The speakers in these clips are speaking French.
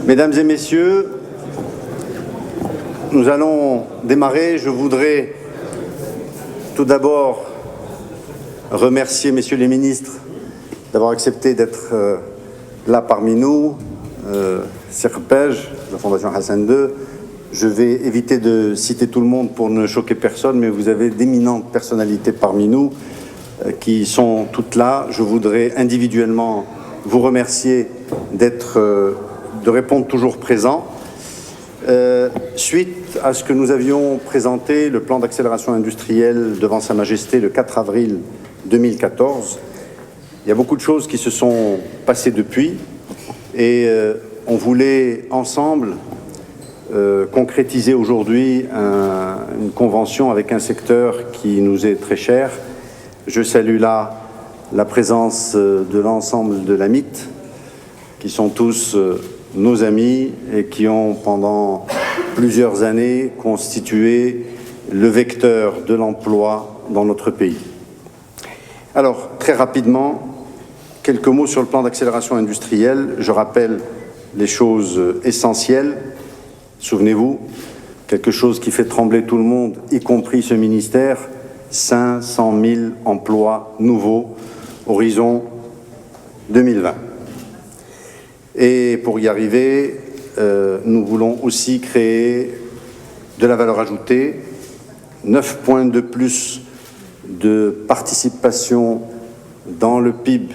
Mesdames et messieurs, nous allons démarrer. Je voudrais tout d'abord remercier messieurs les ministres d'avoir accepté d'être là parmi nous. Serpej, la Fondation Hassan II. Je vais éviter de citer tout le monde pour ne choquer personne, mais vous avez d'éminentes personnalités parmi nous qui sont toutes là. Je voudrais individuellement vous remercier de répondre toujours présent. Suite à ce que nous avions présenté, le plan d'accélération industrielle devant Sa Majesté le 4 avril 2014, il y a beaucoup de choses qui se sont passées depuis et on voulait ensemble concrétiser aujourd'hui une convention avec un secteur qui nous est très cher. Je salue là la présence de l'ensemble de l'AMIT, qui sont tous nos amis et qui ont pendant plusieurs années constitué le vecteur de l'emploi dans notre pays. Alors, très rapidement, quelques mots sur le plan d'accélération industrielle. Je rappelle les choses essentielles. Souvenez-vous, quelque chose qui fait trembler tout le monde, y compris ce ministère, 500 000 emplois nouveaux, horizon 2020. Et pour y arriver, nous voulons aussi créer de la valeur ajoutée, 9 points de plus de participation dans le PIB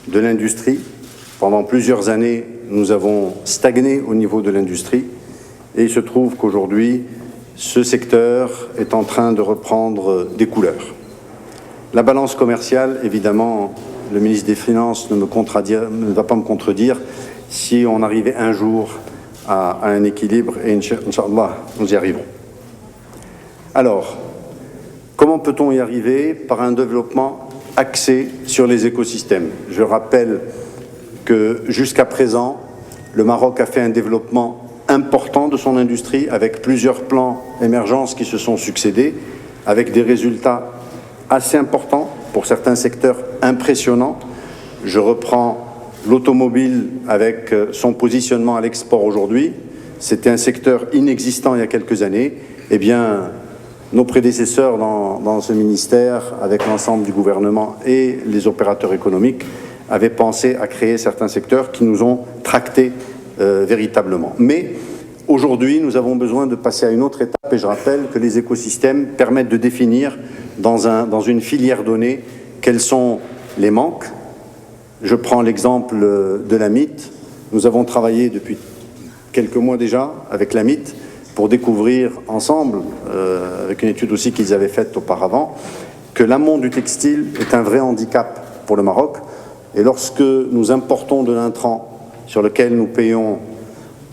de l'industrie. Pendant plusieurs années, nous avons stagné au niveau de l'industrie et il se trouve qu'aujourd'hui, ce secteur est en train de reprendre des couleurs. La balance commerciale, évidemment, le ministre des Finances ne va pas me contredire si on arrivait un jour à un équilibre et Inch'Allah, nous y arriverons. Alors, comment peut-on y arriver? Par un développement axé sur les écosystèmes. Je rappelle que jusqu'à présent, le Maroc a fait un développement important de son industrie avec plusieurs plans émergence qui se sont succédés, avec des résultats assez importants, pour certains secteurs impressionnants. Je reprends l'automobile avec son positionnement à l'export aujourd'hui. C'était un secteur inexistant il y a quelques années. Eh bien, nos prédécesseurs dans ce ministère, avec l'ensemble du gouvernement et les opérateurs économiques, avaient pensé à créer certains secteurs qui nous ont tractés véritablement. Mais aujourd'hui, nous avons besoin de passer à une autre étape et je rappelle que les écosystèmes permettent de définir dans une filière donnée quels sont les manques. Je prends l'exemple de l'AMIT. Nous avons travaillé depuis quelques mois déjà avec l'AMIT pour découvrir ensemble, avec une étude aussi qu'ils avaient faite auparavant, que l'amont du textile est un vrai handicap pour le Maroc. Et lorsque nous importons de l'intrant sur lequel nous payons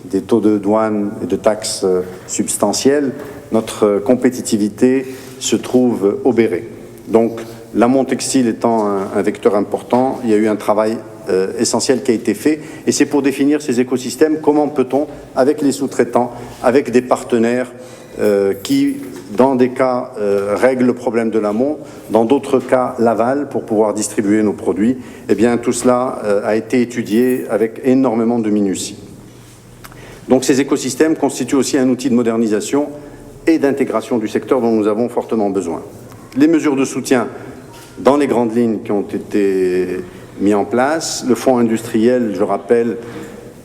des taux de douane et de taxes substantiels, notre compétitivité se trouve obérée. Donc, l'amont textile étant un vecteur important, il y a eu un travail essentiel qui a été fait. Et c'est pour définir ces écosystèmes, comment peut-on, avec les sous-traitants, avec des partenaires qui, dans des cas, règlent le problème de l'amont, dans d'autres cas, l'aval pour pouvoir distribuer nos produits. Eh bien, tout cela a été étudié avec énormément de minutie. Donc, ces écosystèmes constituent aussi un outil de modernisation et d'intégration du secteur dont nous avons fortement besoin. Les mesures de soutien dans les grandes lignes qui ont été mises en place. Le fonds industriel, je rappelle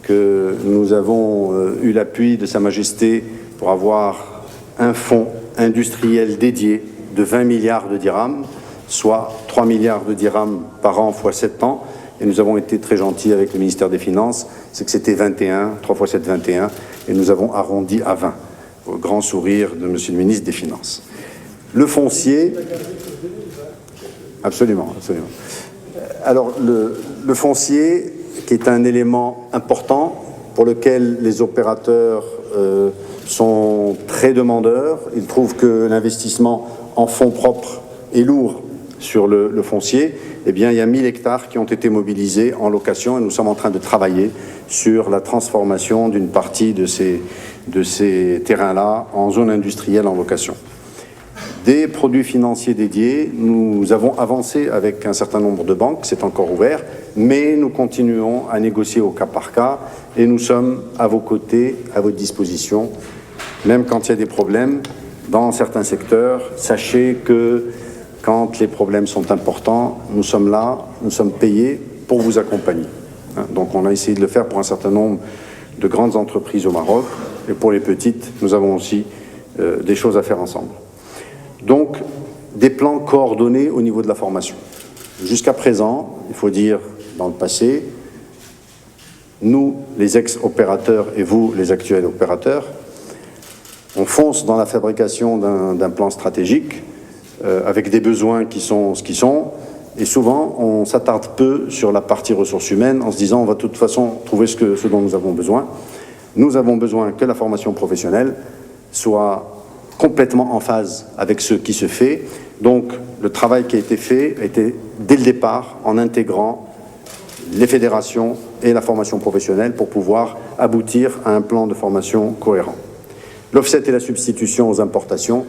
que nous avons eu l'appui de Sa Majesté pour avoir un fonds industriel dédié de 20 milliards de dirhams, soit 3 milliards de dirhams par an fois 7 ans. Et nous avons été très gentils avec le ministère des Finances, c'est que c'était 21, 3 fois 7, 21, et nous avons arrondi à 20, au grand sourire de Monsieur le ministre des Finances. Le foncier, absolument, absolument. Alors, le foncier, qui est un élément important pour lequel les opérateurs sont très demandeurs. Ils trouvent que l'investissement en fonds propres est lourd sur le foncier. Eh bien, il y a 1000 hectares qui ont été mobilisés en location et nous sommes en train de travailler sur la transformation d'une partie de ces terrains-là en zone industrielle en location. Des produits financiers dédiés, nous avons avancé avec un certain nombre de banques, c'est encore ouvert, mais nous continuons à négocier au cas par cas et nous sommes à vos côtés, à votre disposition, même quand il y a des problèmes dans certains secteurs. Sachez que quand les problèmes sont importants, nous sommes là, nous sommes payés pour vous accompagner. Donc on a essayé de le faire pour un certain nombre de grandes entreprises au Maroc, et pour les petites, nous avons aussi des choses à faire ensemble. Donc, des plans coordonnés au niveau de la formation. Jusqu'à présent, il faut dire, dans le passé, nous, les ex-opérateurs, et vous, les actuels opérateurs, on fonce dans la fabrication d'un plan stratégique avec des besoins qui sont ce qu'ils sont, et souvent, on s'attarde peu sur la partie ressources humaines en se disant on va de toute façon trouver ce dont nous avons besoin. Nous avons besoin que la formation professionnelle soit complètement en phase avec ce qui se fait. Donc, le travail qui a été fait a été, dès le départ, en intégrant les fédérations et la formation professionnelle pour pouvoir aboutir à un plan de formation cohérent. L'offset et la substitution aux importations,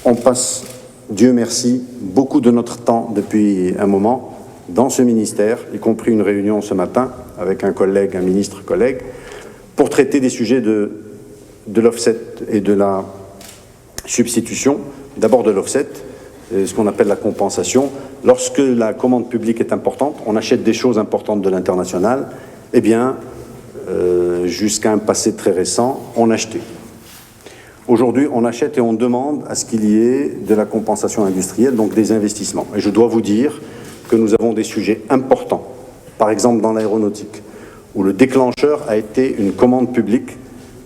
on passe, Dieu merci, beaucoup de notre temps depuis un moment dans ce ministère, y compris une réunion ce matin avec un collègue, un ministre collègue, pour traiter des sujets de l'offset et de la substitution. D'abord de l'offset, ce qu'on appelle la compensation. Lorsque la commande publique est importante, on achète des choses importantes de l'international, eh bien, jusqu'à un passé très récent, on achetait. Aujourd'hui, on achète et on demande à ce qu'il y ait de la compensation industrielle, donc des investissements. Et je dois vous dire que nous avons des sujets importants, par exemple dans l'aéronautique, où le déclencheur a été une commande publique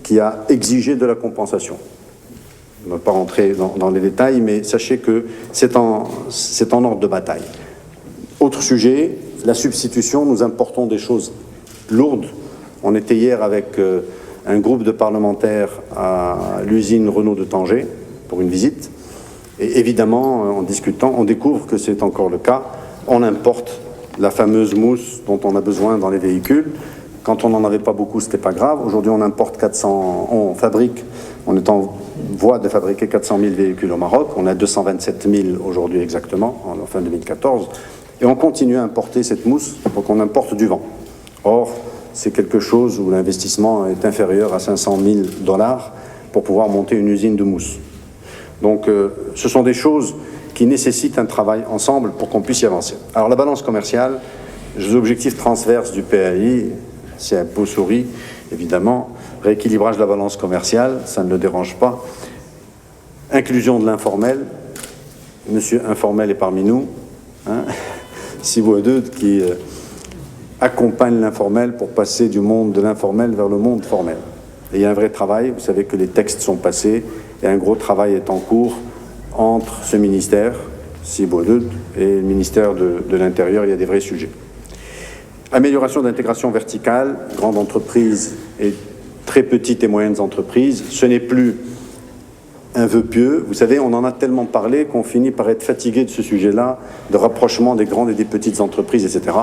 qui a exigé de la compensation. Je ne vais pas rentrer dans les détails, mais sachez que c'est en ordre de bataille. Autre sujet, la substitution, nous importons des choses lourdes. On était hier avec un groupe de parlementaires à l'usine Renault de Tanger pour une visite. Et évidemment, en discutant, on découvre que c'est encore le cas. On importe la fameuse mousse dont on a besoin dans les véhicules. Quand on n'en avait pas beaucoup, ce n'était pas grave. Aujourd'hui, on importe 400, on est en voie de fabriquer 400 000 véhicules au Maroc. On a 227 000 aujourd'hui exactement, en fin 2014. Et on continue à importer cette mousse, donc on importe du vent. Or, c'est quelque chose où l'investissement est inférieur à 500 000 $ pour pouvoir monter une usine de mousse. Donc, ce sont des choses qui nécessitent un travail ensemble pour qu'on puisse y avancer. Alors, la balance commerciale, les objectifs transverses du PAI, c'est un pot souris, évidemment. Rééquilibrage de la balance commerciale, ça ne le dérange pas. Inclusion de l'informel. Monsieur informel est parmi nous. Hein, Sibouadeud qui accompagne l'informel pour passer du monde de l'informel vers le monde formel. Et il y a un vrai travail. Vous savez que les textes sont passés et un gros travail est en cours entre ce ministère, Sibouadeud, et le ministère de l'Intérieur. Il y a des vrais sujets. Amélioration d'intégration verticale, grandes entreprises et très petites et moyennes entreprises. Ce n'est plus un vœu pieux. Vous savez, on en a tellement parlé qu'on finit par être fatigué de ce sujet-là, de rapprochement des grandes et des petites entreprises, etc.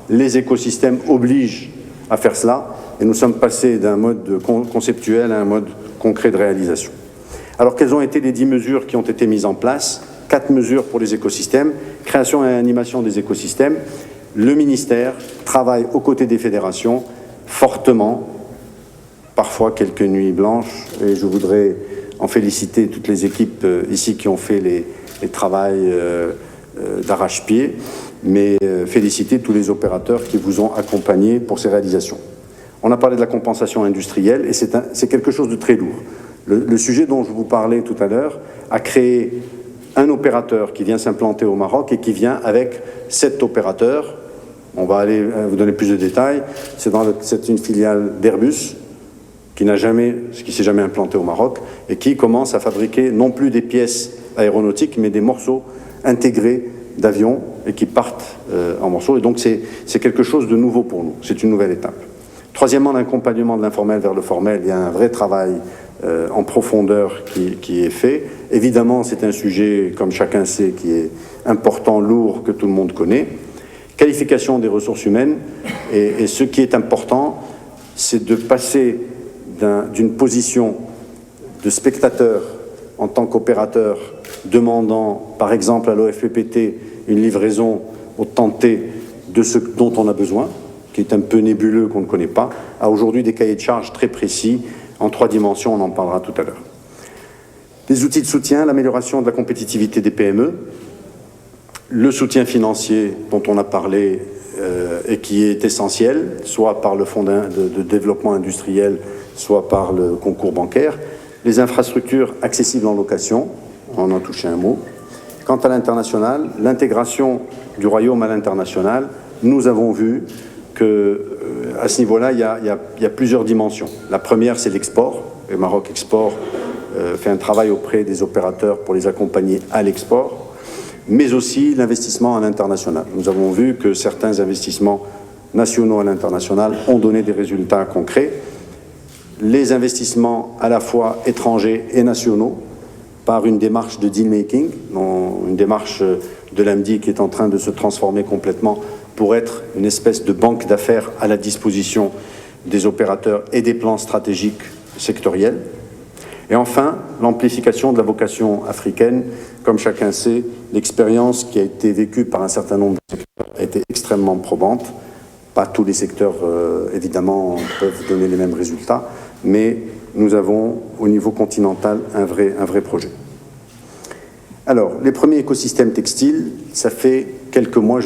Les écosystèmes obligent à faire cela et nous sommes passés d'un mode conceptuel à un mode concret de réalisation. Alors, quelles ont été les 10 mesures qui ont été mises en place? 4 mesures pour les écosystèmes, création et animation des écosystèmes. Le ministère travaille aux côtés des fédérations fortement, parfois quelques nuits blanches, et je voudrais en féliciter toutes les équipes ici qui ont fait les travails d'arrache-pied, mais féliciter tous les opérateurs qui vous ont accompagné pour ces réalisations. On a parlé de la compensation industrielle, et c'est quelque chose de très lourd. Le sujet dont je vous parlais tout à l'heure a créé un opérateur qui vient s'implanter au Maroc et qui vient avec 7 opérateurs. On va aller vous donner plus de détails. C'est une filiale d'Airbus qui s'est jamais implanté au Maroc et qui commence à fabriquer non plus des pièces aéronautiques, mais des morceaux intégrés d'avions et qui partent en morceaux. Et donc, c'est quelque chose de nouveau pour nous. C'est une nouvelle étape. Troisièmement, l'accompagnement de l'informel vers le formel. Il y a un vrai travail en profondeur qui est fait. Évidemment, c'est un sujet, comme chacun sait, qui est important, lourd, que tout le monde connaît. Qualification des ressources humaines. Et ce qui est important, c'est de passer d'une position de spectateur en tant qu'opérateur demandant, par exemple, à l'OFPPT une livraison au temps T de ce dont on a besoin, qui est un peu nébuleux, qu'on ne connaît pas, à aujourd'hui des cahiers de charges très précis, en 3 dimensions, on en parlera tout à l'heure. Les outils de soutien, l'amélioration de la compétitivité des PME, le soutien financier dont on a parlé et qui est essentiel, soit par le fonds de développement industriel, soit par le concours bancaire, les infrastructures accessibles en location, on en a touché un mot. Quant à l'international, l'intégration du Royaume à l'international, nous avons vu qu'à ce niveau-là, il y a plusieurs dimensions. La première, c'est l'export. Le Maroc Export fait un travail auprès des opérateurs pour les accompagner à l'export, mais aussi l'investissement à l'international. Nous avons vu que certains investissements nationaux à l'international ont donné des résultats concrets. Les investissements à la fois étrangers et nationaux, par une démarche de deal-making, une démarche de l'AMDI qui est en train de se transformer complètement pour être une espèce de banque d'affaires à la disposition des opérateurs et des plans stratégiques sectoriels. Et enfin, l'amplification de la vocation africaine. Comme chacun sait, l'expérience qui a été vécue par un certain nombre de secteurs a été extrêmement probante. Pas tous les secteurs, évidemment, peuvent donner les mêmes résultats, mais nous avons, au niveau continental, un vrai projet. Alors, les premiers écosystèmes textiles, ça fait quelques mois,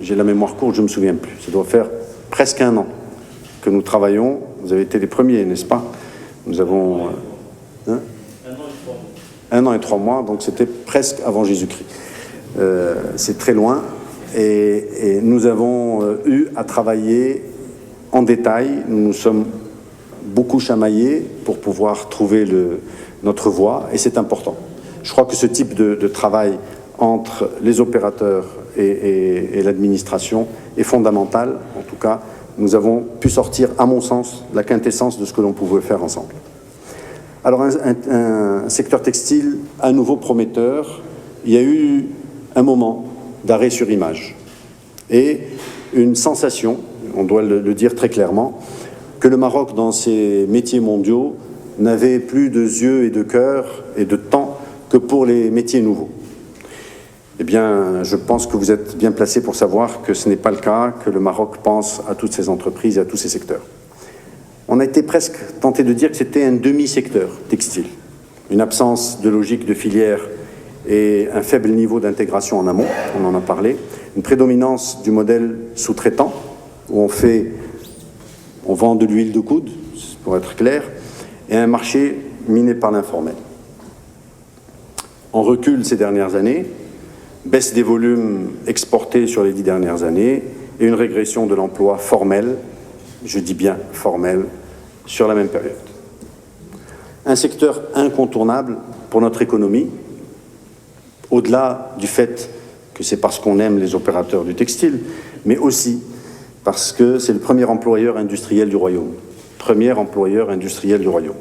j'ai la mémoire courte, je ne me souviens plus. Ça doit faire presque 1 an que nous travaillons. Vous avez été les premiers, n'est-ce pas? Nous avons... 1 an et 3 mois, donc c'était presque avant Jésus-Christ. C'est très loin. Et nous avons eu à travailler en détail. Nous nous sommes beaucoup chamaillés pour pouvoir trouver notre voie, et c'est important. Je crois que ce type de travail entre les opérateurs et l'administration est fondamental. En tout cas, nous avons pu sortir, à mon sens, la quintessence de ce que l'on pouvait faire ensemble. Alors, un secteur textile à nouveau prometteur. Il y a eu un moment d'arrêt sur image et une sensation, on doit le dire très clairement, que le Maroc, dans ses métiers mondiaux, n'avait plus de yeux et de cœur et de temps que pour les métiers nouveaux. Eh bien, je pense que vous êtes bien placé pour savoir que ce n'est pas le cas, que le Maroc pense à toutes ces entreprises et à tous ces secteurs. On a été presque tenté de dire que c'était un demi-secteur textile, une absence de logique de filière et un faible niveau d'intégration en amont, on en a parlé, une prédominance du modèle sous-traitant, où on vend de l'huile de coude, pour être clair, et un marché miné par l'informel. On recule ces dernières années, baisse des volumes exportés sur les 10 dernières années et une régression de l'emploi formel, je dis bien formel, sur la même période. Un secteur incontournable pour notre économie, au-delà du fait que c'est parce qu'on aime les opérateurs du textile, mais aussi parce que c'est le premier employeur industriel du Royaume. Premier employeur industriel du Royaume.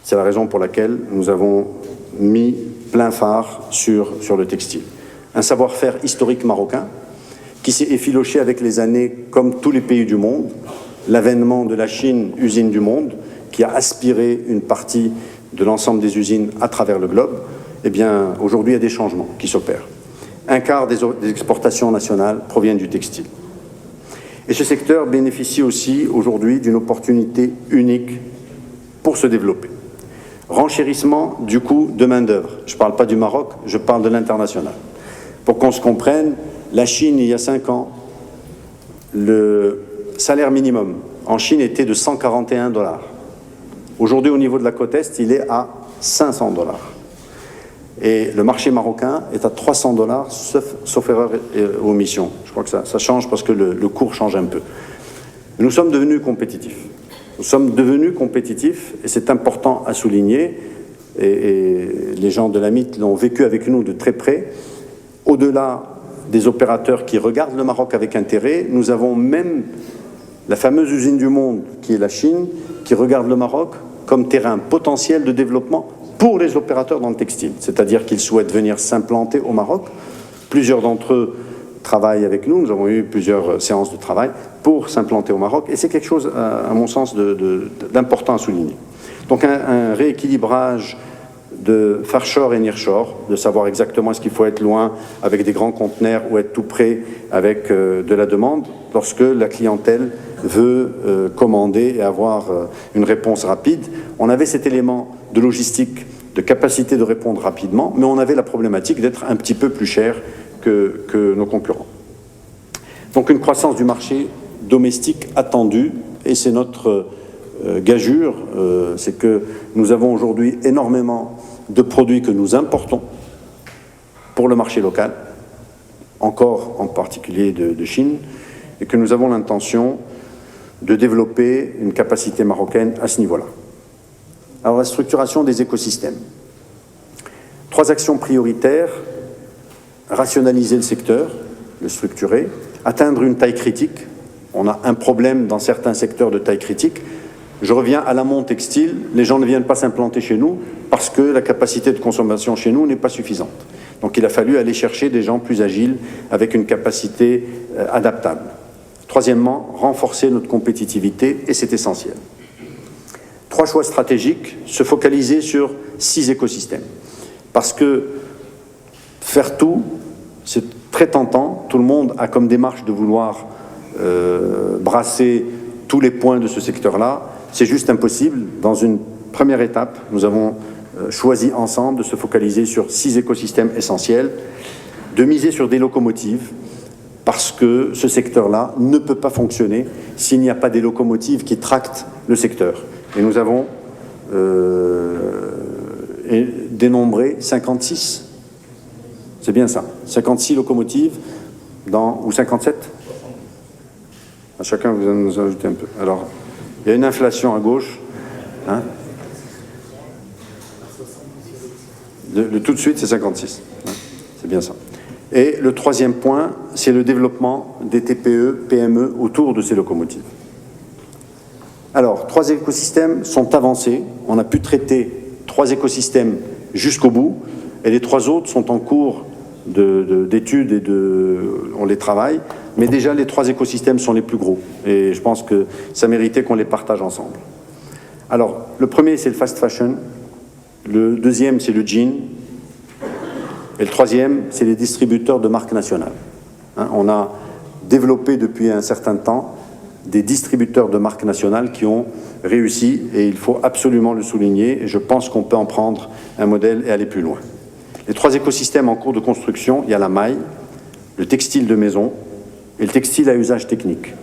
C'est la raison pour laquelle nous avons mis plein phare sur le textile. Un savoir-faire historique marocain qui s'est effiloché avec les années, comme tous les pays du monde, l'avènement de la Chine, usine du monde, qui a aspiré une partie de l'ensemble des usines à travers le globe. Eh bien, aujourd'hui, il y a des changements qui s'opèrent. 1/4 des exportations nationales proviennent du textile. Et ce secteur bénéficie aussi aujourd'hui d'une opportunité unique pour se développer. Renchérissement du coût de main-d'œuvre. Je ne parle pas du Maroc, je parle de l'international. Pour qu'on se comprenne, la Chine, il y a 5 ans, le salaire minimum en Chine était de 141 $. Aujourd'hui, au niveau de la côte Est, il est à 500 $. Et le marché marocain est à 300 $, sauf erreur et omission. Je crois que ça change parce que le cours change un peu. Nous sommes devenus compétitifs. Nous sommes devenus compétitifs et c'est important à souligner. Et les gens de la MIT l'ont vécu avec nous de très près. Au-delà des opérateurs qui regardent le Maroc avec intérêt, nous avons même la fameuse usine du monde qui est la Chine, qui regarde le Maroc comme terrain potentiel de développement pour les opérateurs dans le textile. C'est-à-dire qu'ils souhaitent venir s'implanter au Maroc. Plusieurs d'entre eux travaillent avec nous. Nous avons eu plusieurs séances de travail pour s'implanter au Maroc. Et c'est quelque chose, à mon sens, d'important à souligner. Donc un rééquilibrage de farshore et nearshore, de savoir exactement est-ce qu'il faut être loin avec des grands conteneurs ou être tout près avec de la demande lorsque la clientèle veut commander et avoir une réponse rapide. On avait cet élément de logistique, de capacité de répondre rapidement, mais on avait la problématique d'être un petit peu plus cher que nos concurrents. Donc une croissance du marché domestique attendue, et c'est notre gageure, c'est que nous avons aujourd'hui énormément de produits que nous importons pour le marché local, encore en particulier de Chine, et que nous avons l'intention de développer une capacité marocaine à ce niveau-là. Alors la structuration des écosystèmes. 3 actions prioritaires: rationaliser le secteur, le structurer, atteindre une taille critique. On a un problème dans certains secteurs de taille critique. Je reviens à l'amont textile, les gens ne viennent pas s'implanter chez nous parce que la capacité de consommation chez nous n'est pas suffisante. Donc il a fallu aller chercher des gens plus agiles avec une capacité adaptable. Troisièmement, renforcer notre compétitivité, et c'est essentiel. 3 choix stratégiques: se focaliser sur 6 écosystèmes. Parce que faire tout, c'est très tentant. Tout le monde a comme démarche de vouloir brasser tous les points de ce secteur-là. C'est juste impossible. Dans une première étape, nous avons choisi ensemble de se focaliser sur 6 écosystèmes essentiels, de miser sur des locomotives, parce que ce secteur-là ne peut pas fonctionner s'il n'y a pas des locomotives qui tractent le secteur. Et nous avons dénombré 56, c'est bien ça, 56 locomotives, ou 57 ? À chacun, vous nous ajoutez un peu. Alors, il y a une inflation à gauche. Hein, le tout de suite, c'est 56. Hein, c'est bien ça. Et le troisième point, c'est le développement des TPE, PME autour de ces locomotives. Alors, 3 écosystèmes sont avancés. On a pu traiter 3 écosystèmes jusqu'au bout, et les 3 autres sont en cours d'études et on les travaille. Mais déjà, les 3 écosystèmes sont les plus gros. Et je pense que ça méritait qu'on les partage ensemble. Alors, le premier, c'est le fast fashion. Le deuxième, c'est le jean. Et le troisième, c'est les distributeurs de marques nationales. Hein, on a développé depuis un certain temps des distributeurs de marques nationales qui ont réussi, et il faut absolument le souligner, et je pense qu'on peut en prendre un modèle et aller plus loin. Les 3 écosystèmes en cours de construction, il y a la maille, le textile de maison et le textile à usage technique.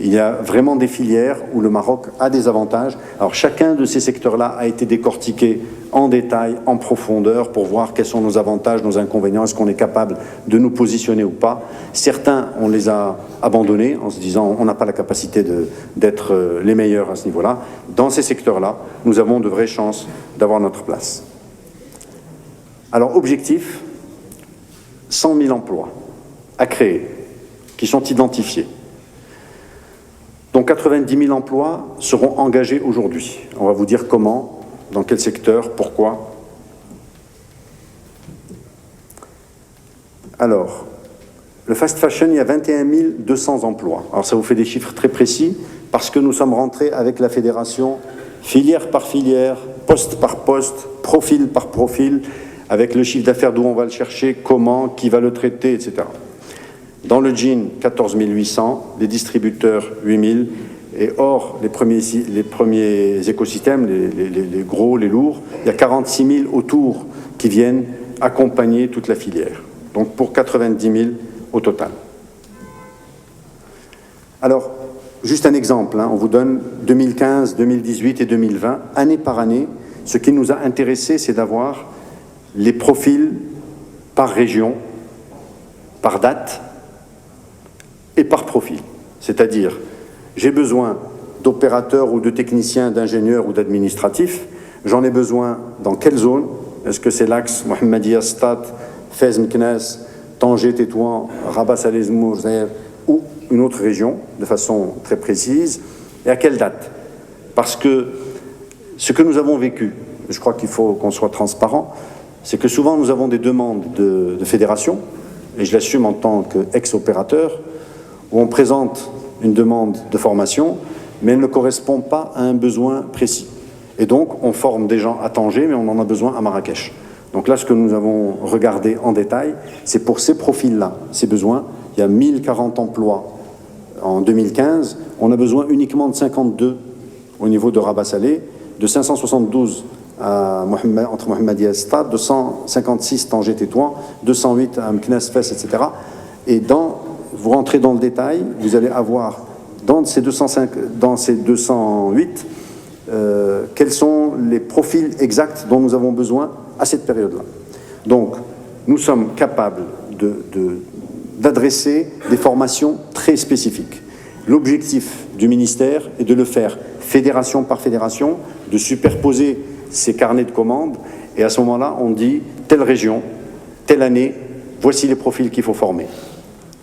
Il y a vraiment des filières où le Maroc a des avantages. Alors chacun de ces secteurs-là a été décortiqué en détail, en profondeur, pour voir quels sont nos avantages, nos inconvénients, est-ce qu'on est capable de nous positionner ou pas. Certains, on les a abandonnés en se disant on n'a pas la capacité d'être les meilleurs à ce niveau-là. Dans ces secteurs-là, nous avons de vraies chances d'avoir notre place. Alors objectif, 100 000 emplois à créer, qui sont identifiés. Donc 90 000 emplois seront engagés aujourd'hui. On va vous dire comment, dans quel secteur, pourquoi. Alors, le fast fashion, il y a 21 200 emplois. Alors ça vous fait des chiffres très précis, parce que nous sommes rentrés avec la fédération filière par filière, poste par poste, profil par profil, avec le chiffre d'affaires d'où on va le chercher, comment, qui va le traiter, etc. Dans le jean, 14 800, les distributeurs, 8 000, et hors les premiers écosystèmes, les gros, les lourds, il y a 46 000 autour qui viennent accompagner toute la filière. Donc pour 90 000 au total. Alors, juste un exemple, hein, on vous donne 2015, 2018 et 2020, année par année. Ce qui nous a intéressé, c'est d'avoir les profils par région, par date et par profil. C'est-à-dire, j'ai besoin d'opérateurs ou de techniciens, d'ingénieurs ou d'administratifs. J'en ai besoin dans quelle zone? Est-ce que c'est l'axe Mohammedia, Stade, Fès, Meknès, Tanger, Tétouan, Rabat, Salez, Mourzer ou une autre région, de façon très précise, et à quelle date? Parce que ce que nous avons vécu, je crois qu'il faut qu'on soit transparent, c'est que souvent nous avons des demandes de fédération, et je l'assume en tant qu'ex-opérateur, où on présente une demande de formation, mais elle ne correspond pas à un besoin précis. Et donc, on forme des gens à Tanger, mais on en a besoin à Marrakech. Donc là, ce que nous avons regardé en détail, c'est pour ces profils-là, ces besoins. Il y a 1040 emplois en 2015. On a besoin uniquement de 52 au niveau de Rabat Salé, de 572 entre Mohammedia et Stade, 256 Tanger-Tétouan, 208 à Meknès, Fès, etc. Et vous rentrez dans le détail, vous allez avoir dans ces 208 quels sont les profils exacts dont nous avons besoin à cette période-là. Donc, nous sommes capables d'adresser des formations très spécifiques. L'objectif du ministère est de le faire fédération par fédération, de superposer ces carnets de commandes, et à ce moment-là, on dit telle région, telle année, voici les profils qu'il faut former.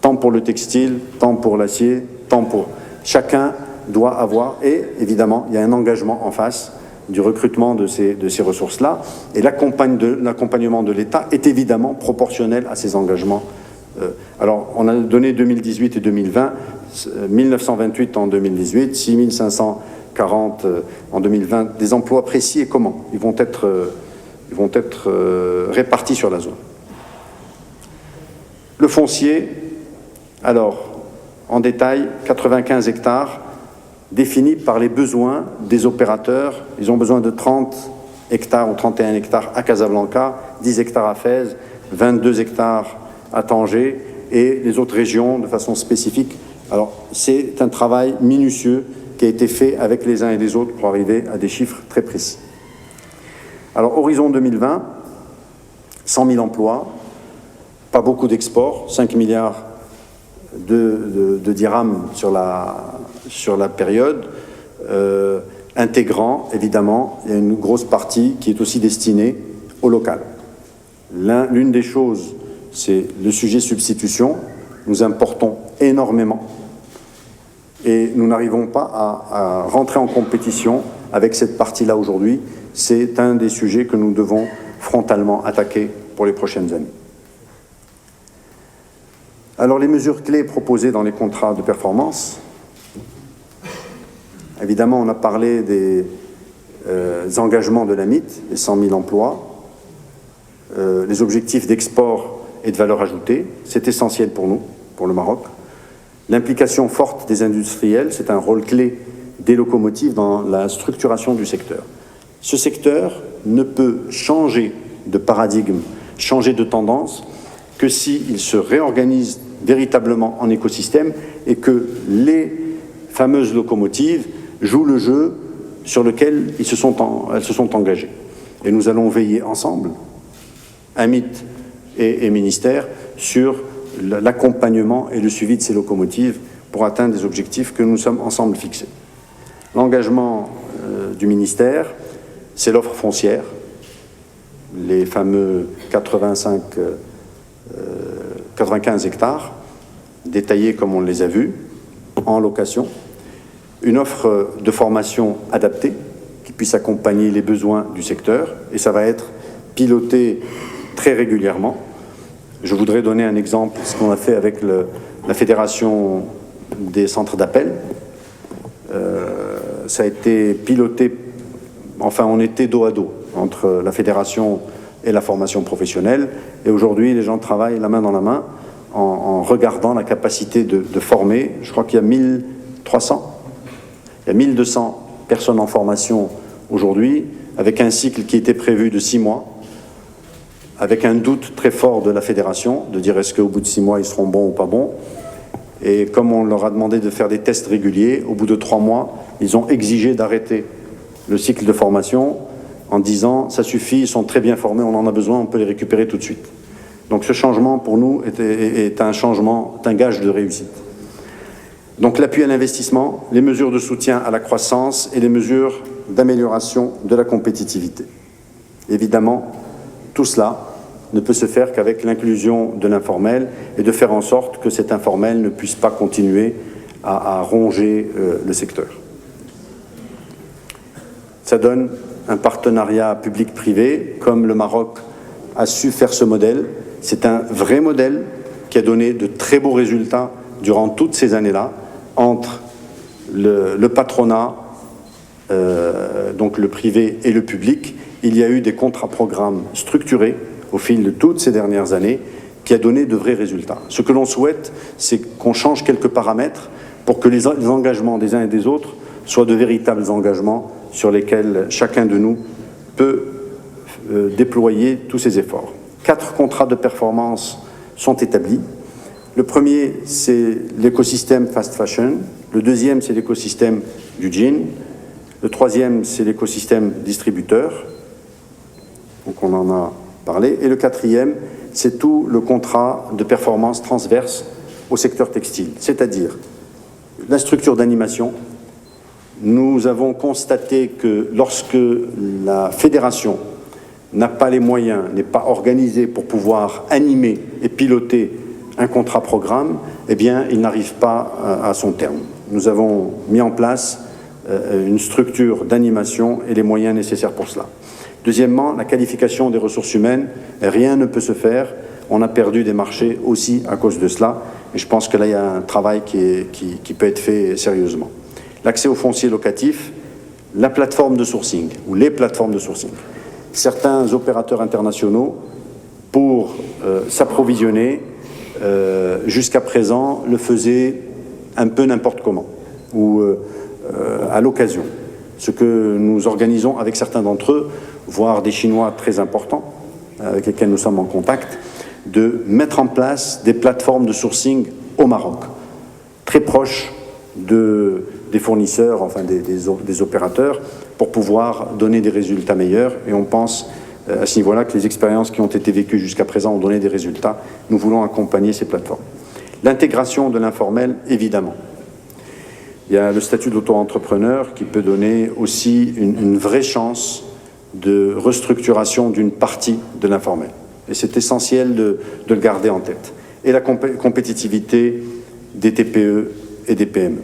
Tant pour le textile, tant pour l'acier, tant pour... Chacun doit avoir, et évidemment, il y a un engagement en face du recrutement de ces ressources-là, et l'accompagnement de l'État est évidemment proportionnel à ces engagements. Alors, on a donné 2018 et 2020, 1928 en 2018, 6540 en 2020, des emplois précis et comment ils vont être répartis sur la zone. Le foncier, alors, en détail, 95 hectares définis par les besoins des opérateurs. Ils ont besoin de 30 hectares ou 31 hectares à Casablanca, 10 hectares à Fès, 22 hectares à Tanger et les autres régions de façon spécifique. Alors, c'est un travail minutieux qui a été fait avec les uns et les autres pour arriver à des chiffres très précis. Alors, horizon 2020, 100 000 emplois, pas beaucoup d'exports, 5 milliards de dirhams sur la période, intégrant, évidemment, il y a une grosse partie qui est aussi destinée au local. L'une des choses, c'est le sujet substitution. Nous importons énormément et nous n'arrivons pas à rentrer en compétition avec cette partie-là aujourd'hui. C'est un des sujets que nous devons frontalement attaquer pour les prochaines années. Alors, les mesures clés proposées dans les contrats de performance, évidemment, on a parlé des engagements de la MIT, les 100 000 emplois, les objectifs d'export et de valeur ajoutée, c'est essentiel pour nous, pour le Maroc. L'implication forte des industriels, c'est un rôle clé des locomotives dans la structuration du secteur. Ce secteur ne peut changer de paradigme, changer de tendance, que s'il se réorganise véritablement en écosystème et que les fameuses locomotives jouent le jeu sur lequel elles se sont engagées. Et nous allons veiller ensemble, AMIT et ministère, sur l'accompagnement et le suivi de ces locomotives pour atteindre des objectifs que nous sommes ensemble fixés. L'engagement du ministère, c'est l'offre foncière, les fameux 95 hectares, détaillés comme on les a vus, en location, une offre de formation adaptée qui puisse accompagner les besoins du secteur, et ça va être piloté très régulièrement. Je voudrais donner un exemple, ce qu'on a fait avec la Fédération des centres d'appel. Ça a été piloté, enfin on était dos à dos entre la Fédération et la formation professionnelle, et aujourd'hui les gens travaillent la main dans la main en regardant la capacité de former. Je crois qu'il y a 1300, il y a 1200 personnes en formation aujourd'hui, avec un cycle qui était prévu de 6 mois, avec un doute très fort de la fédération, de dire est-ce qu'au bout de 6 mois ils seront bons ou pas bons. Et comme on leur a demandé de faire des tests réguliers, au bout de 3 mois, ils ont exigé d'arrêter le cycle de formation en disant ça suffit, ils sont très bien formés, on en a besoin, on peut les récupérer tout de suite. Donc ce changement pour nous est un changement, est un gage de réussite. Donc l'appui à l'investissement, les mesures de soutien à la croissance et les mesures d'amélioration de la compétitivité. Évidemment, tout cela ne peut se faire qu'avec l'inclusion de l'informel et de faire en sorte que cet informel ne puisse pas continuer à ronger le secteur. Ça donne un partenariat public-privé, comme le Maroc a su faire ce modèle. C'est un vrai modèle qui a donné de très beaux résultats durant toutes ces années-là, entre le patronat, donc le privé et le public, il y a eu des contrats-programmes structurés au fil de toutes ces dernières années qui a donné de vrais résultats. Ce que l'on souhaite, c'est qu'on change quelques paramètres pour que les engagements des uns et des autres soient de véritables engagements sur lesquels chacun de nous peut déployer tous ses efforts. 4 contrats de performance sont établis. Le premier, c'est l'écosystème fast fashion. Le deuxième, c'est l'écosystème du jean. Le troisième, c'est l'écosystème distributeur. Donc on en a parlé. Et le quatrième, c'est tout le contrat de performance transverse au secteur textile, c'est-à-dire la structure d'animation. Nous avons constaté que lorsque la fédération n'a pas les moyens, n'est pas organisée pour pouvoir animer et piloter un contrat-programme, eh bien, il n'arrive pas à son terme. Nous avons mis en place une structure d'animation et les moyens nécessaires pour cela. Deuxièmement, la qualification des ressources humaines, rien ne peut se faire. On a perdu des marchés aussi à cause de cela. Et je pense que là, il y a un travail qui peut être fait sérieusement. L'accès au foncier locatif, la plateforme de sourcing, ou les plateformes de sourcing. Certains opérateurs internationaux, pour s'approvisionner, jusqu'à présent, le faisaient un peu n'importe comment, ou à l'occasion. Ce que nous organisons avec certains d'entre eux, voire des Chinois très importants, avec lesquels nous sommes en contact, de mettre en place des plateformes de sourcing au Maroc, très proches des fournisseurs, enfin des opérateurs, pour pouvoir donner des résultats meilleurs. Et on pense à ce niveau-là que les expériences qui ont été vécues jusqu'à présent ont donné des résultats. Nous voulons accompagner ces plateformes. L'intégration de l'informel, évidemment. Il y a le statut d'auto-entrepreneur qui peut donner aussi une vraie chance de restructuration d'une partie de l'informel. Et c'est essentiel de le garder en tête. Et la compétitivité des TPE et des PME.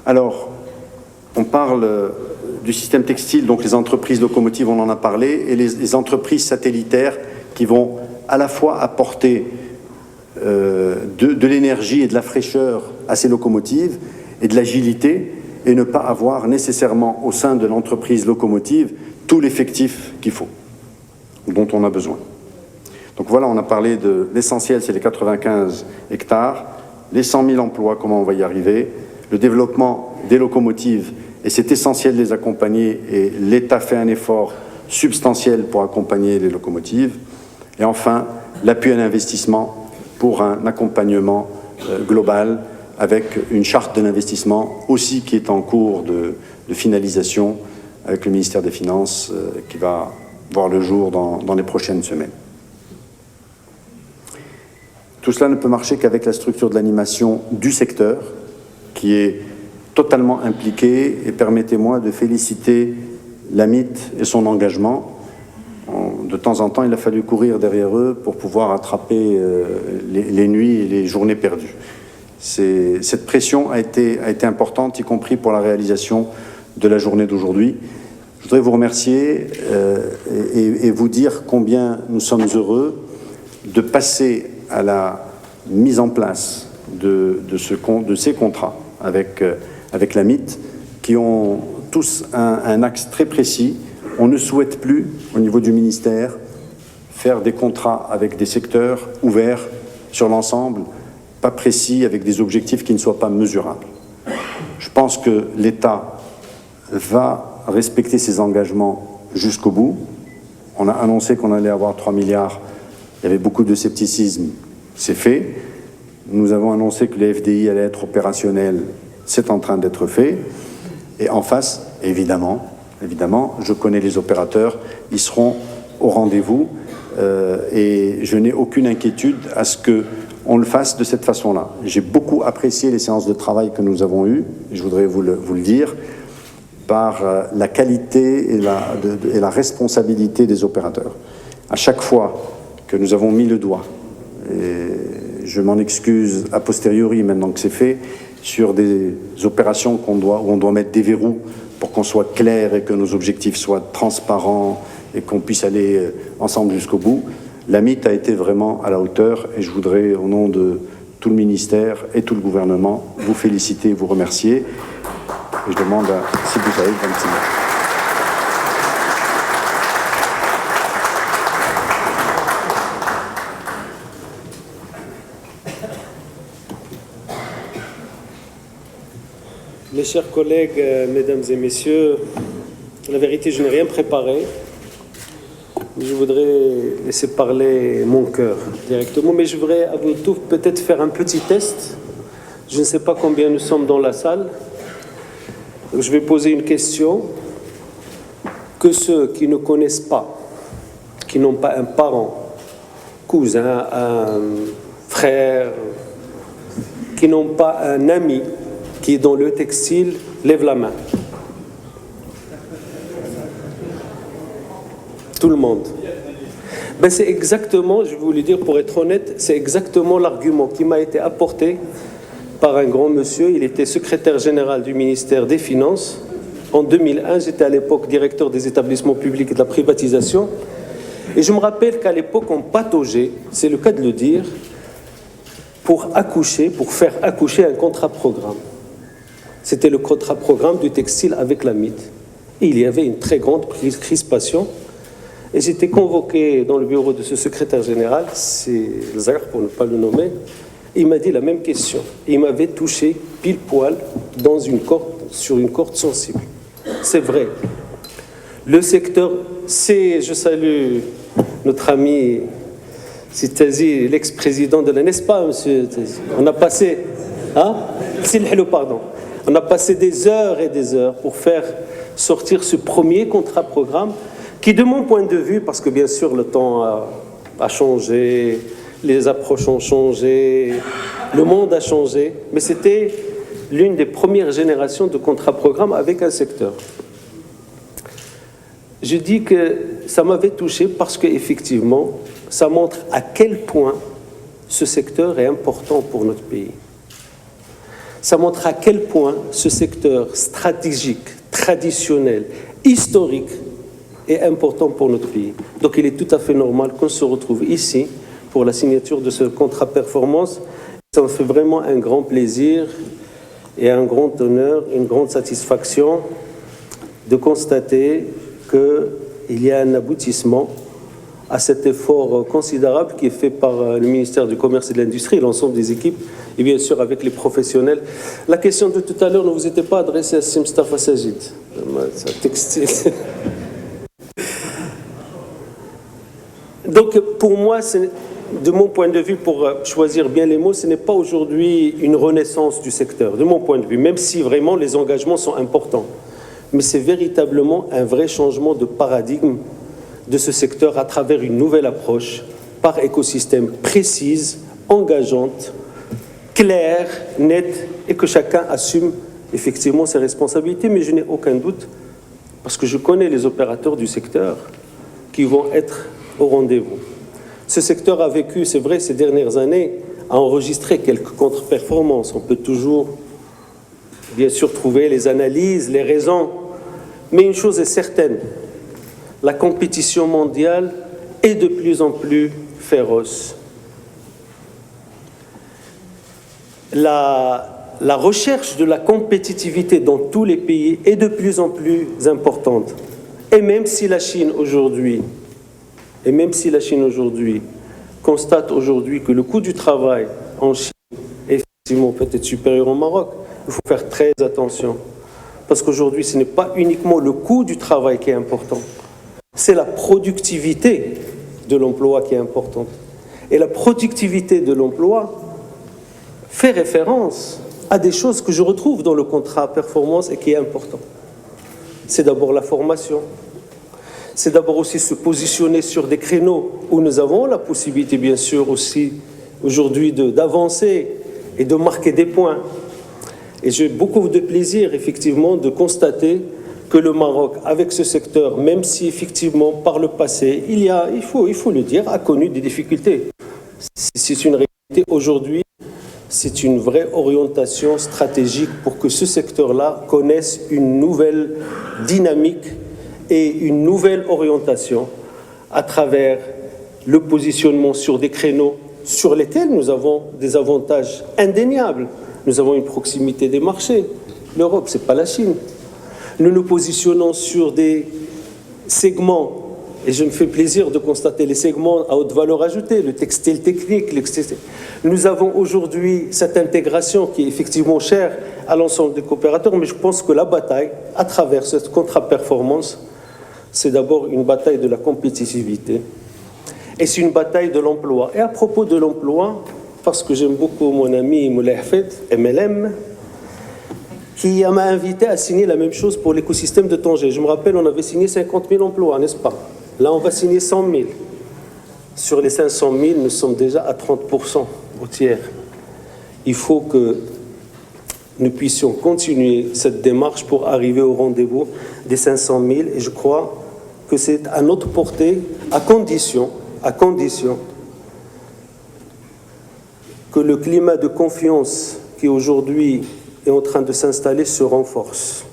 Alors, on parle du système textile, donc les entreprises locomotives, on en a parlé, et les entreprises satellitaires qui vont à la fois apporter de l'énergie et de la fraîcheur à ces locomotives et de l'agilité, et ne pas avoir nécessairement au sein de l'entreprise locomotive tout l'effectif qu'il faut, dont on a besoin. Donc voilà, on a parlé de l'essentiel, c'est les 95 hectares, les 100 000 emplois, comment on va y arriver, le développement des locomotives, et c'est essentiel de les accompagner, et l'État fait un effort substantiel pour accompagner les locomotives, et enfin, l'appui à l'investissement pour un accompagnement global, avec une charte de l'investissement aussi qui est en cours de finalisation avec le ministère des Finances qui va voir le jour dans les prochaines semaines. Tout cela ne peut marcher qu'avec la structure de l'animation du secteur qui est totalement impliquée, et permettez-moi de féliciter l'AMIT et son engagement. De temps en temps, il a fallu courir derrière eux pour pouvoir attraper les nuits et les journées perdues. Cette pression a été importante, y compris pour la réalisation de la journée d'aujourd'hui. Je voudrais vous remercier et vous dire combien nous sommes heureux de passer à la mise en place de ces contrats avec l'AMIT, qui ont tous un axe très précis. On ne souhaite plus, au niveau du ministère, faire des contrats avec des secteurs ouverts sur l'ensemble, pas précis, avec des objectifs qui ne soient pas mesurables. Je pense que l'État va respecter ses engagements jusqu'au bout. On a annoncé qu'on allait avoir 3 milliards. Il y avait beaucoup de scepticisme. C'est fait. Nous avons annoncé que les FDI allaient être opérationnels. C'est en train d'être fait. Et en face, évidemment, je connais les opérateurs, ils seront au rendez-vous. Et je n'ai aucune inquiétude à ce qu'on le fasse de cette façon-là. J'ai beaucoup apprécié les séances de travail que nous avons eues, et je voudrais vous le dire, par la qualité et la responsabilité des opérateurs. À chaque fois que nous avons mis le doigt, et je m'en excuse a posteriori maintenant que c'est fait, sur des opérations où on doit mettre des verrous pour qu'on soit clair et que nos objectifs soient transparents et qu'on puisse aller ensemble jusqu'au bout, l'AMIT a été vraiment à la hauteur, et je voudrais, au nom de tout le ministère et tout le gouvernement, vous féliciter et vous remercier. Et je demande à Sidi Saïd un petit mot. Mes chers collègues, mesdames et messieurs, la vérité, je n'ai rien préparé. Je voudrais laisser parler mon cœur directement, mais je voudrais avant tout peut-être faire un petit test. Je ne sais pas combien nous sommes dans la salle. Donc, je vais poser une question que ceux qui ne connaissent pas, qui n'ont pas un parent, cousin, un frère, qui n'ont pas un ami qui est dans le textile, lève la main. Tout le monde. Ben c'est exactement, je vais vous le dire pour être honnête, c'est exactement l'argument qui m'a été apporté par un grand monsieur. Il était secrétaire général du ministère des Finances. En 2001, j'étais à l'époque directeur des établissements publics et de la privatisation. Et je me rappelle qu'à l'époque, on pataugeait, c'est le cas de le dire, pour faire accoucher un contrat-programme. C'était le contrat-programme du textile avec la MIT. Et il y avait une très grande crispation. Et j'étais convoqué dans le bureau de ce secrétaire général, c'est Zahir pour ne pas le nommer, et il m'a dit la même question. Et il m'avait touché pile poil dans une corde, sur une corde sensible. C'est vrai. Le secteur, je salue notre ami Tazi, l'ex-président de la, n'est-ce pas, monsieur Tazi? On a passé, on a passé des heures et des heures pour faire sortir ce premier contrat-programme qui, de mon point de vue, parce que bien sûr le temps a changé, les approches ont changé, le monde a changé, mais c'était l'une des premières générations de contrat-programme avec un secteur. Je dis que ça m'avait touché parce qu'effectivement, ça montre à quel point ce secteur est important pour notre pays. Ça montre à quel point ce secteur stratégique, traditionnel, historique est important pour notre pays. Donc il est tout à fait normal qu'on se retrouve ici pour la signature de ce contrat performance. Ça me fait vraiment un grand plaisir et un grand honneur, une grande satisfaction de constater qu'il y a un aboutissement à cet effort considérable qui est fait par le ministère du Commerce et de l'Industrie, l'ensemble des équipes, et bien sûr avec les professionnels. La question de tout à l'heure ne vous était pas adressée à Mustafa Sajid. C'est un textile. Donc pour moi, de mon point de vue, pour choisir bien les mots, ce n'est pas aujourd'hui une renaissance du secteur, de mon point de vue, même si vraiment les engagements sont importants. Mais c'est véritablement un vrai changement de paradigme de ce secteur à travers une nouvelle approche par écosystème précise, engageante, claire, nette, et que chacun assume effectivement ses responsabilités. Mais je n'ai aucun doute, parce que je connais les opérateurs du secteur qui vont être au rendez-vous. Ce secteur a vécu, c'est vrai, ces dernières années, a enregistré quelques contre-performances. On peut toujours, bien sûr, trouver les analyses, les raisons. Mais une chose est certaine, la compétition mondiale est de plus en plus féroce. La recherche de la compétitivité dans tous les pays est de plus en plus importante. Et même si la Chine aujourd'hui constate aujourd'hui que le coût du travail en Chine est effectivement peut-être supérieur au Maroc, il faut faire très attention. Parce qu'aujourd'hui, ce n'est pas uniquement le coût du travail qui est important, c'est la productivité de l'emploi qui est importante. Et la productivité de l'emploi fait référence à des choses que je retrouve dans le contrat performance et qui est important. C'est d'abord la formation. C'est d'abord aussi se positionner sur des créneaux où nous avons la possibilité, bien sûr, aussi aujourd'hui d'avancer et de marquer des points. Et j'ai beaucoup de plaisir, effectivement, de constater que le Maroc, avec ce secteur, même si, effectivement, par le passé, il faut le dire, a connu des difficultés. C'est une réalité aujourd'hui, c'est une vraie orientation stratégique pour que ce secteur-là connaisse une nouvelle dynamique et une nouvelle orientation à travers le positionnement sur des créneaux sur lesquels nous avons des avantages indéniables. Nous avons une proximité des marchés. l'Europe, ce n'est pas la Chine. Nous nous positionnons sur des segments, et je me fais plaisir de constater les segments à haute valeur ajoutée, le textile technique. Nous avons aujourd'hui cette intégration qui est effectivement chère à l'ensemble des coopérateurs, mais je pense que la bataille, à travers cette contre-performance, c'est d'abord une bataille de la compétitivité et c'est une bataille de l'emploi. Et à propos de l'emploi, parce que j'aime beaucoup mon ami Moulay Hafed, MLM, qui m'a invité à signer la même chose pour l'écosystème de Tanger. Je me rappelle, on avait signé 50 000 emplois, n'est-ce pas? Là, on va signer 100 000. Sur les 500 000, nous sommes déjà à 30%, au tiers. Il faut que nous puissions continuer cette démarche pour arriver au rendez-vous des 500 000. Et je crois que c'est à notre portée, à condition que le climat de confiance qui aujourd'hui est en train de s'installer se renforce.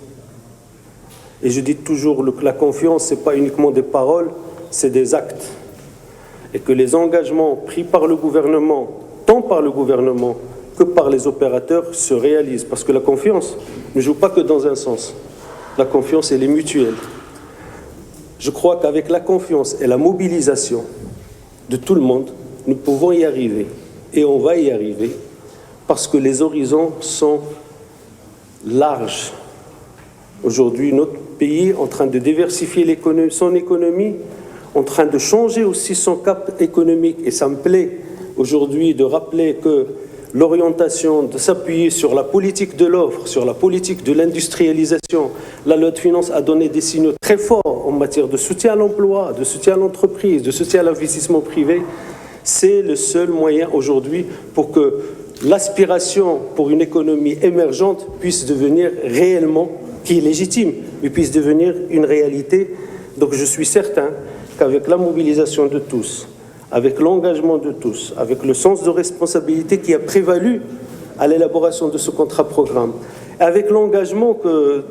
Et je dis toujours que la confiance, ce n'est pas uniquement des paroles, c'est des actes. Et que les engagements pris par le gouvernement, tant par le gouvernement que par les opérateurs, se réalisent. Parce que la confiance ne joue pas que dans un sens. La confiance, elle est mutuelle. Je crois qu'avec la confiance et la mobilisation de tout le monde, nous pouvons y arriver. Et on va y arriver parce que les horizons sont larges. Aujourd'hui, notre pays est en train de diversifier son économie, en train de changer aussi son cap économique. Et ça me plaît aujourd'hui de rappeler que l'orientation de s'appuyer sur la politique de l'offre, sur la politique de l'industrialisation, la loi de finances a donné des signaux très forts en matière de soutien à l'emploi, de soutien à l'entreprise, de soutien à l'investissement privé. C'est le seul moyen aujourd'hui pour que l'aspiration pour une économie émergente puisse devenir réellement, qui est légitime, mais puisse devenir une réalité. Donc je suis certain qu'avec la mobilisation de tous, avec l'engagement de tous, avec le sens de responsabilité qui a prévalu à l'élaboration de ce contrat-programme, avec l'engagement que,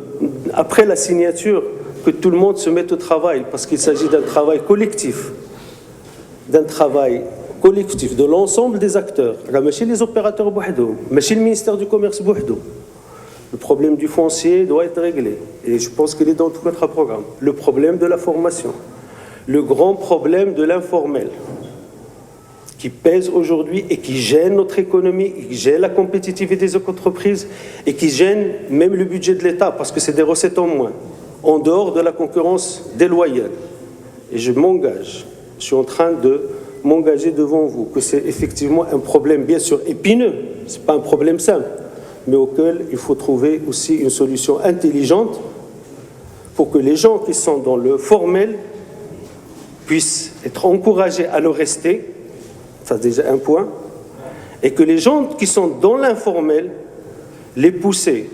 après la signature, que tout le monde se mette au travail, parce qu'il s'agit d'un travail collectif, de l'ensemble des acteurs, chez les opérateurs, chez le ministère du Commerce. Le problème du foncier doit être réglé, et je pense qu'il est dans tout notre programme. Le problème de la formation, le grand problème de l'informel, qui pèse aujourd'hui et qui gêne notre économie, qui gêne la compétitivité des entreprises et qui gêne même le budget de l'État, parce que c'est des recettes en moins, en dehors de la concurrence déloyale. Et je suis en train de m'engager devant vous, que c'est effectivement un problème bien sûr épineux, ce n'est pas un problème simple, mais auquel il faut trouver aussi une solution intelligente pour que les gens qui sont dans le formel puissent être encouragés à le rester, ça c'est déjà un point, et que les gens qui sont dans l'informel, les pousser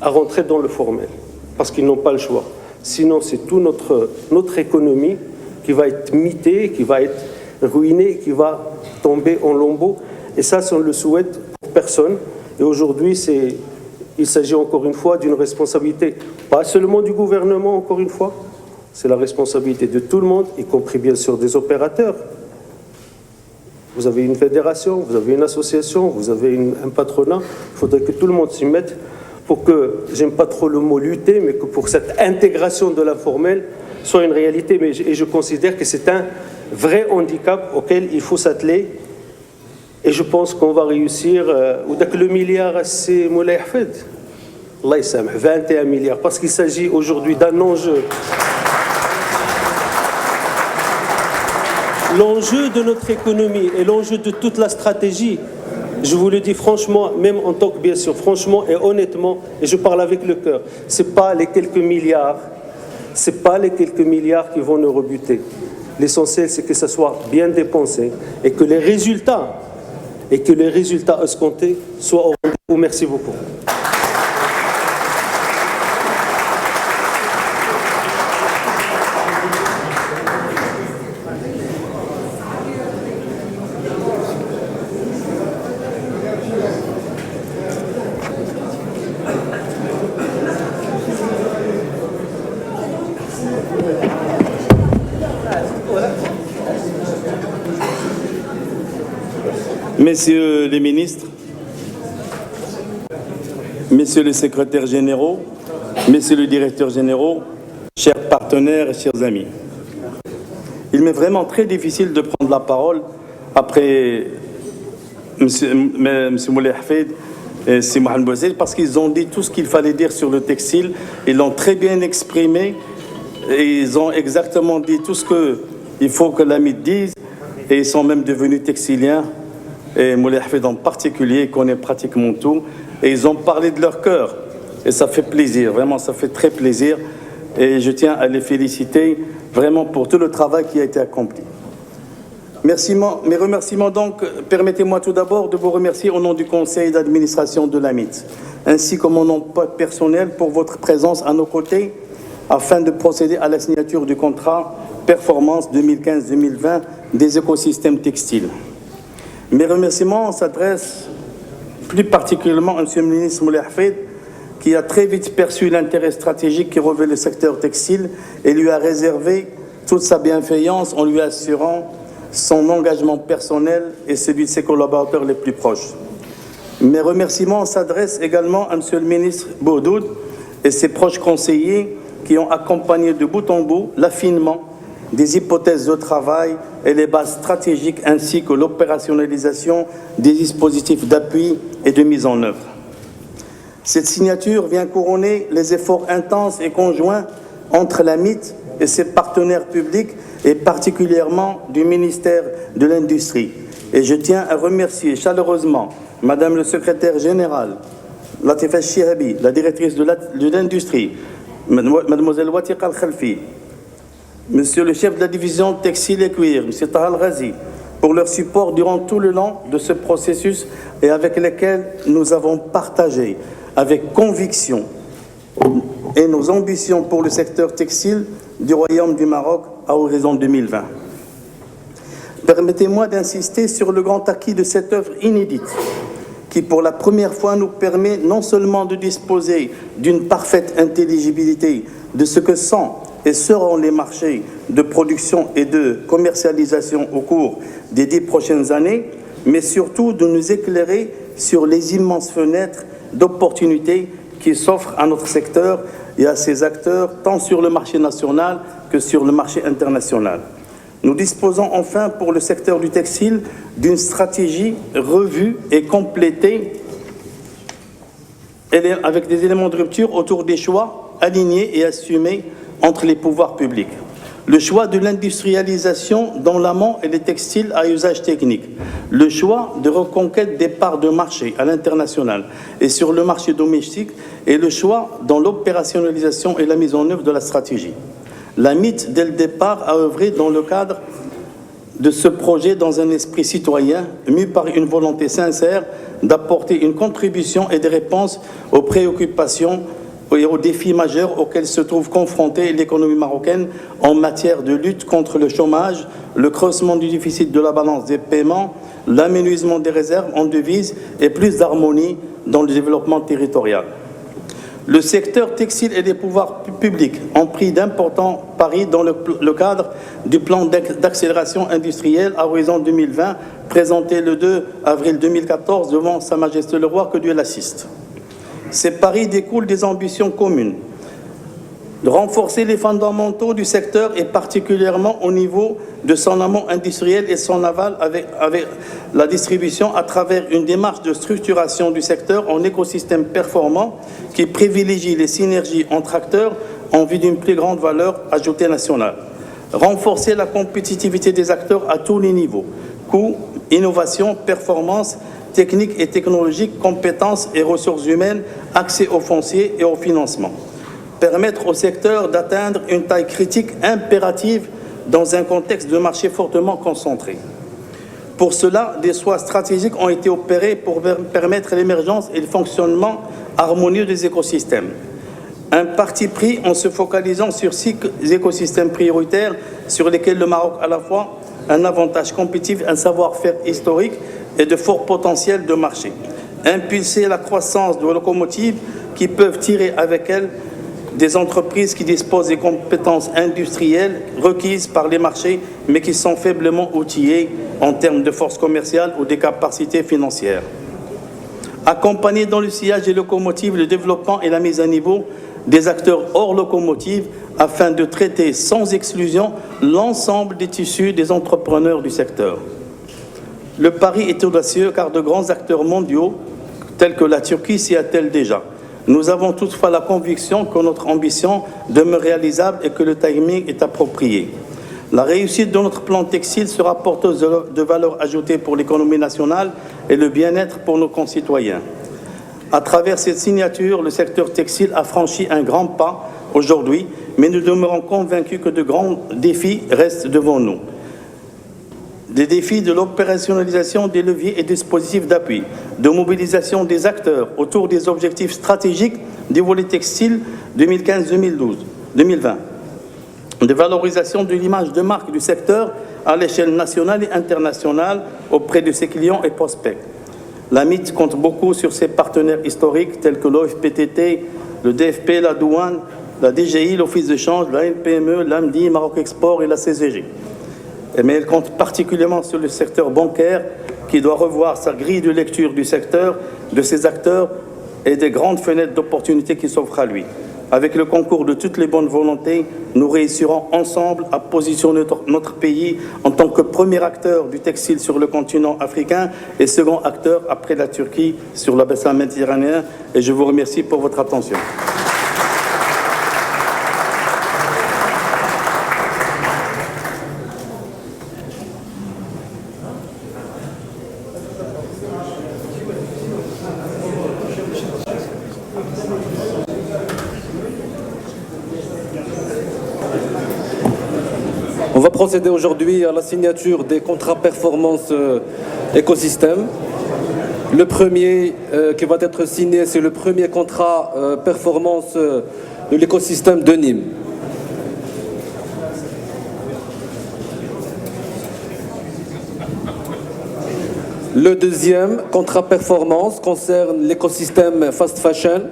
à rentrer dans le formel, parce qu'ils n'ont pas le choix. Sinon, c'est toute notre économie qui va être mitée, qui va être ruinée, qui va tomber en lambeaux. Et ça, on ne le souhaite pour personne. Et aujourd'hui, il s'agit encore une fois d'une responsabilité, pas seulement du gouvernement, encore une fois, c'est la responsabilité de tout le monde, y compris bien sûr des opérateurs. Vous avez une fédération, vous avez une association, vous avez un patronat. Il faudrait que tout le monde s'y mette pour que, j'aime pas trop le mot lutter, mais que pour cette intégration de l'informel soit une réalité. Et je considère que c'est un vrai handicap auquel il faut s'atteler. Et je pense qu'on va réussir. Le milliard, c'est Moulay Hafed. Allah ysamh, 21 milliards. Parce qu'il s'agit aujourd'hui d'un enjeu. L'enjeu de notre économie et l'enjeu de toute la stratégie, je vous le dis franchement, même en tant que bien sûr, franchement et honnêtement, et je parle avec le cœur, ce n'est pas les quelques milliards, qui vont nous rebuter. L'essentiel, c'est que ça soit bien dépensé et que les résultats escomptés soient au rendez-vous. Merci beaucoup. Messieurs les ministres, Messieurs les secrétaires généraux, Messieurs les directeurs généraux, chers partenaires et chers amis. Il m'est vraiment très difficile de prendre la parole après M. Moulay Hafid et M. Mohamed Bouazizi parce qu'ils ont dit tout ce qu'il fallait dire sur le textile. Ils l'ont très bien exprimé et ils ont exactement dit tout ce qu'il faut que l'AMIT dise et ils sont même devenus textiliens. Et Moulay Hafid en particulier connaît pratiquement tout et ils ont parlé de leur cœur et ça fait plaisir, vraiment ça fait très plaisir et je tiens à les féliciter vraiment pour tout le travail qui a été accompli. Mes remerciements donc, permettez-moi tout d'abord de vous remercier au nom du conseil d'administration de l'AMIT, ainsi que mon nom personnel pour votre présence à nos côtés afin de procéder à la signature du contrat performance 2015-2020 des écosystèmes textiles. Mes remerciements s'adressent plus particulièrement à M. le ministre Moulay Hafid, qui a très vite perçu l'intérêt stratégique qui revêt le secteur textile et lui a réservé toute sa bienveillance en lui assurant son engagement personnel et celui de ses collaborateurs les plus proches. Mes remerciements s'adressent également à M. le ministre Bouhoudoud et ses proches conseillers qui ont accompagné de bout en bout l'affinement des hypothèses de travail et les bases stratégiques ainsi que l'opérationnalisation des dispositifs d'appui et de mise en œuvre. Cette signature vient couronner les efforts intenses et conjoints entre l'AMIT et ses partenaires publics et particulièrement du ministère de l'Industrie. Et je tiens à remercier chaleureusement Madame le secrétaire général, Latifa Chihabi, la directrice de l'Industrie, Mademoiselle Watiqa Al-Khalfi, Monsieur le chef de la division textile et cuir, Monsieur Taha Al-Ghazi, pour leur support durant tout le long de ce processus et avec lesquels nous avons partagé avec conviction et nos ambitions pour le secteur textile du Royaume du Maroc à horizon 2020. Permettez-moi d'insister sur le grand acquis de cette œuvre inédite qui, pour la première fois, nous permet non seulement de disposer d'une parfaite intelligibilité de ce que sont et seront les marchés de production et de commercialisation au cours des 10 prochaines années, mais surtout de nous éclairer sur les immenses fenêtres d'opportunités qui s'offrent à notre secteur et à ses acteurs, tant sur le marché national que sur le marché international. Nous disposons enfin pour le secteur du textile d'une stratégie revue et complétée avec des éléments de rupture autour des choix alignés et assumés entre les pouvoirs publics. Le choix de l'industrialisation dans l'amont et les textiles à usage technique. Le choix de reconquête des parts de marché à l'international et sur le marché domestique et le choix dans l'opérationnalisation et la mise en œuvre de la stratégie. L'AMIT, dès le départ, a œuvré dans le cadre de ce projet dans un esprit citoyen, mu par une volonté sincère d'apporter une contribution et des réponses aux préoccupations et aux défis majeurs auxquels se trouve confrontée l'économie marocaine en matière de lutte contre le chômage, le creusement du déficit de la balance des paiements, l'aménagement des réserves en devises et plus d'harmonie dans le développement territorial. Le secteur textile et les pouvoirs publics ont pris d'importants paris dans le cadre du plan d'accélération industrielle à horizon 2020, présenté le 2 avril 2014 devant Sa Majesté le Roi, que Dieu l'assiste. Ces paris découlent des ambitions communes de renforcer les fondamentaux du secteur et particulièrement au niveau de son amont industriel et son aval avec la distribution à travers une démarche de structuration du secteur en écosystème performant qui privilégie les synergies entre acteurs en vue d'une plus grande valeur ajoutée nationale. Renforcer la compétitivité des acteurs à tous les niveaux, coûts, innovation, performance, techniques et technologiques, compétences et ressources humaines, accès au foncier et au financement. Permettre au secteur d'atteindre une taille critique impérative dans un contexte de marché fortement concentré. Pour cela, des choix stratégiques ont été opérés pour permettre l'émergence et le fonctionnement harmonieux des écosystèmes. Un parti pris en se focalisant sur 6 écosystèmes prioritaires sur lesquels le Maroc a à la fois un avantage compétitif, un savoir-faire historique et de fort potentiel de marché. Impulser la croissance de locomotives qui peuvent tirer avec elles des entreprises qui disposent des compétences industrielles requises par les marchés, mais qui sont faiblement outillées en termes de force commerciale ou des capacités financières. accompagner dans le sillage des locomotives le développement et la mise à niveau des acteurs hors locomotive afin de traiter sans exclusion l'ensemble des tissus des entrepreneurs du secteur. Le pari est audacieux car de grands acteurs mondiaux tels que la Turquie s'y attellent déjà. Nous avons toutefois la conviction que notre ambition demeure réalisable et que le timing est approprié. La réussite de notre plan textile sera porteuse de valeur ajoutée pour l'économie nationale et le bien-être pour nos concitoyens. À travers cette signature, le secteur textile a franchi un grand pas aujourd'hui, mais nous demeurons convaincus que de grands défis restent devant nous. Des défis de l'opérationnalisation des leviers et dispositifs d'appui, de mobilisation des acteurs autour des objectifs stratégiques du volet textile 2015-2020, de valorisation de l'image de marque du secteur à l'échelle nationale et internationale auprès de ses clients et prospects. La MIT compte beaucoup sur ses partenaires historiques tels que l'OFPTT, le DFP, la douane, la DGI, l'Office de change, la NPME, l'AMDI, Maroc Export et la CCG. Mais elle compte particulièrement sur le secteur bancaire qui doit revoir sa grille de lecture du secteur, de ses acteurs et des grandes fenêtres d'opportunités qui s'offrent à lui. Avec le concours de toutes les bonnes volontés, nous réussirons ensemble à positionner notre pays en tant que premier acteur du textile sur le continent africain et second acteur après la Turquie sur le bassin méditerranéen. Et je vous remercie pour votre attention. On va procéder aujourd'hui à la signature des contrats performance écosystème. Le premier qui va être signé, c'est le premier contrat performance de l'écosystème de Nîmes. Le deuxième contrat performance concerne l'écosystème fast fashion.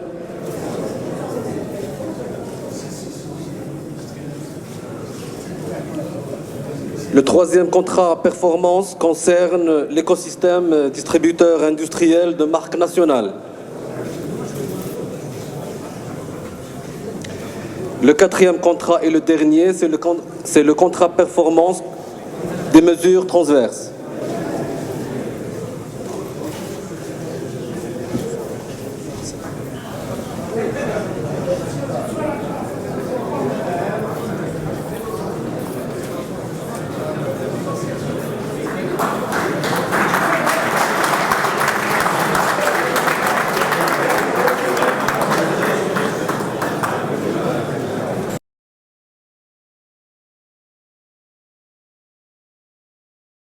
Le troisième contrat performance concerne l'écosystème distributeur industriel de marques nationales. Le quatrième contrat et le dernier, c'est le contrat performance des mesures transverses.